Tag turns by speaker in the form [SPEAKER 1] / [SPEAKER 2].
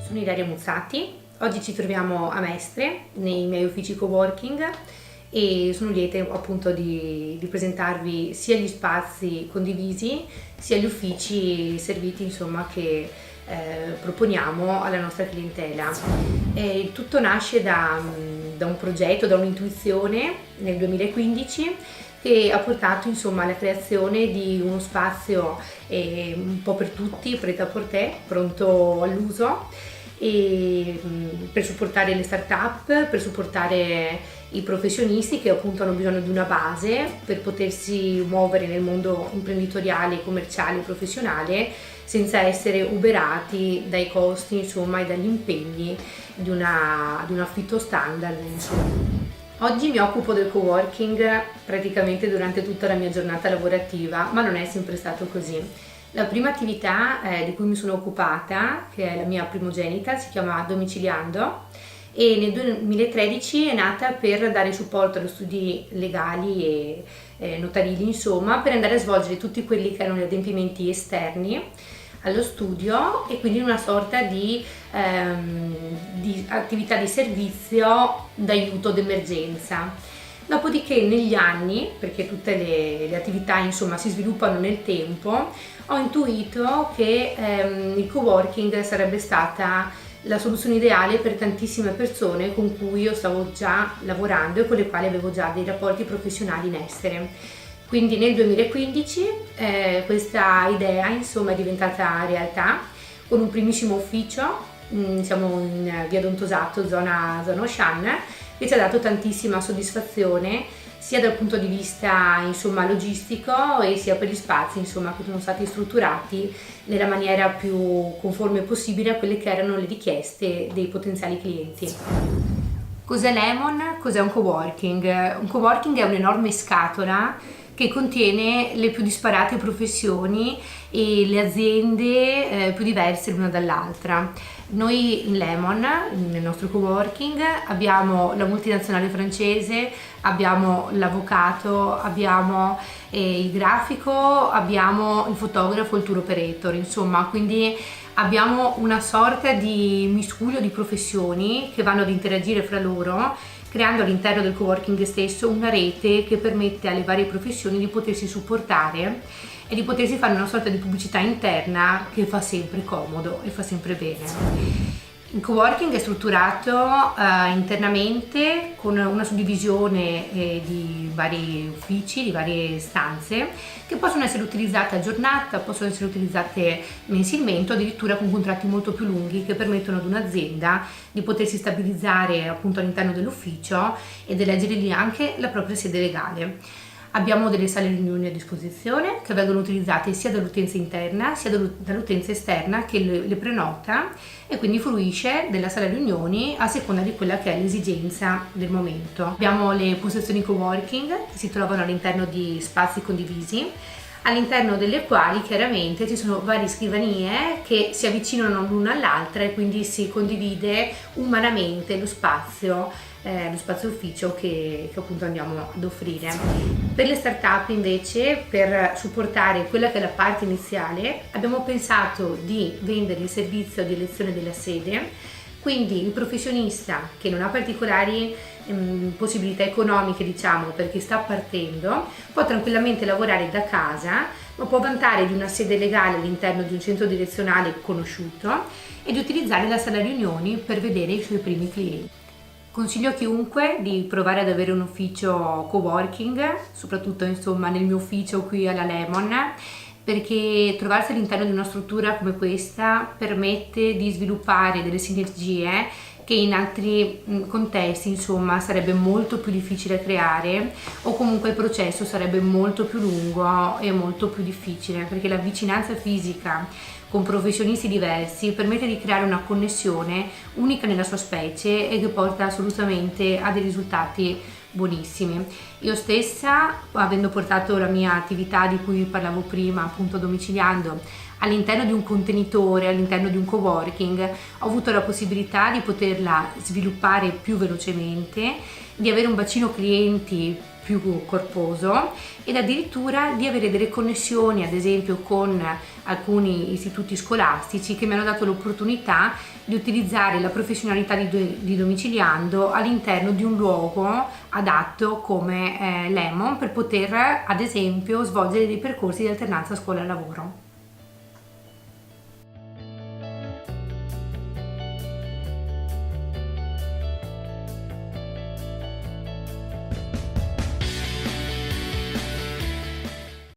[SPEAKER 1] Sono Ilaria Muzzati, oggi ci troviamo a Mestre nei miei uffici coworking e sono lieta appunto di presentarvi sia gli spazi condivisi sia gli uffici serviti insomma che proponiamo alla nostra clientela. Il tutto nasce da un progetto, da un'intuizione nel 2015 che ha portato insomma alla creazione di uno spazio un po' per tutti, prêt-à-porter, pronto all'uso, e per supportare le start-up, per supportare i professionisti che appunto hanno bisogno di una base per potersi muovere nel mondo imprenditoriale, commerciale e professionale senza essere uberati dai costi insomma e dagli impegni di un affitto standard insomma. Oggi mi occupo del coworking praticamente durante tutta la mia giornata lavorativa, ma non è sempre stato così. La prima attività di cui mi sono occupata, che è la mia primogenita, si chiama Domiciliando e nel 2013 è nata per dare supporto agli studi legali e notarili, insomma, per andare a svolgere tutti quelli che erano gli adempimenti esterni allo studio e quindi una sorta di attività di servizio d'aiuto d'emergenza. Dopodiché negli anni, perché tutte le attività insomma si sviluppano nel tempo, ho intuito che il coworking sarebbe stata la soluzione ideale per tantissime persone con cui io stavo già lavorando e con le quali avevo già dei rapporti professionali in essere. Quindi nel 2015 questa idea insomma è diventata realtà con un primissimo ufficio, siamo in via Don Tosato, zona Ocean, che ci ha dato tantissima soddisfazione sia dal punto di vista insomma logistico e sia per gli spazi insomma che sono stati strutturati nella maniera più conforme possibile a quelle che erano le richieste dei potenziali clienti. Cos'è Lemon? Cos'è un coworking? Un coworking è un'enorme scatola che contiene le più disparate professioni e le aziende più diverse l'una dall'altra. Noi in Lemon, nel nostro coworking, abbiamo la multinazionale francese, abbiamo l'avvocato, abbiamo il grafico, abbiamo il fotografo, il tour operator, insomma, quindi abbiamo una sorta di miscuglio di professioni che vanno ad interagire fra loro, creando all'interno del coworking stesso una rete che permette alle varie professioni di potersi supportare e di potersi fare una sorta di pubblicità interna che fa sempre comodo e fa sempre bene. Il coworking è strutturato internamente con una suddivisione di vari uffici, di varie stanze che possono essere utilizzate a giornata, possono essere utilizzate mensilmente o addirittura con contratti molto più lunghi che permettono ad un'azienda di potersi stabilizzare appunto all'interno dell'ufficio e di eleggere lì anche la propria sede legale. Abbiamo delle sale riunioni a disposizione che vengono utilizzate sia dall'utenza interna sia dall'utenza esterna che le prenota e quindi fruisce della sala riunioni a seconda di quella che è l'esigenza del momento. Abbiamo le postazioni coworking che si trovano all'interno di spazi condivisi, all'interno delle quali chiaramente ci sono varie scrivanie che si avvicinano l'una all'altra e quindi si condivide umanamente lo spazio ufficio che appunto andiamo ad offrire. Per le start-up invece, per supportare quella che è la parte iniziale, abbiamo pensato di vendere il servizio di elezione della sede, quindi il professionista che non ha particolari possibilità economiche, diciamo, perché sta partendo, può tranquillamente lavorare da casa, ma può vantare di una sede legale all'interno di un centro direzionale conosciuto e di utilizzare la sala riunioni per vedere i suoi primi clienti. Consiglio a chiunque di provare ad avere un ufficio coworking, soprattutto insomma nel mio ufficio qui alla Lemon, perché trovarsi all'interno di una struttura come questa permette di sviluppare delle sinergie che in altri contesti insomma sarebbe molto più difficile creare o comunque il processo sarebbe molto più lungo e molto più difficile, perché la vicinanza fisica con professionisti diversi permette di creare una connessione unica nella sua specie e che porta assolutamente a dei risultati buonissimi. Io stessa, avendo portato la mia attività di cui parlavo prima, appunto domiciliando, all'interno di un contenitore, all'interno di un coworking, ho avuto la possibilità di poterla sviluppare più velocemente, di avere un bacino clienti più corposo, ed addirittura di avere delle connessioni ad esempio con alcuni istituti scolastici che mi hanno dato l'opportunità di utilizzare la professionalità di domiciliando all'interno di un luogo adatto come l'EMO, per poter ad esempio svolgere dei percorsi di alternanza scuola-lavoro.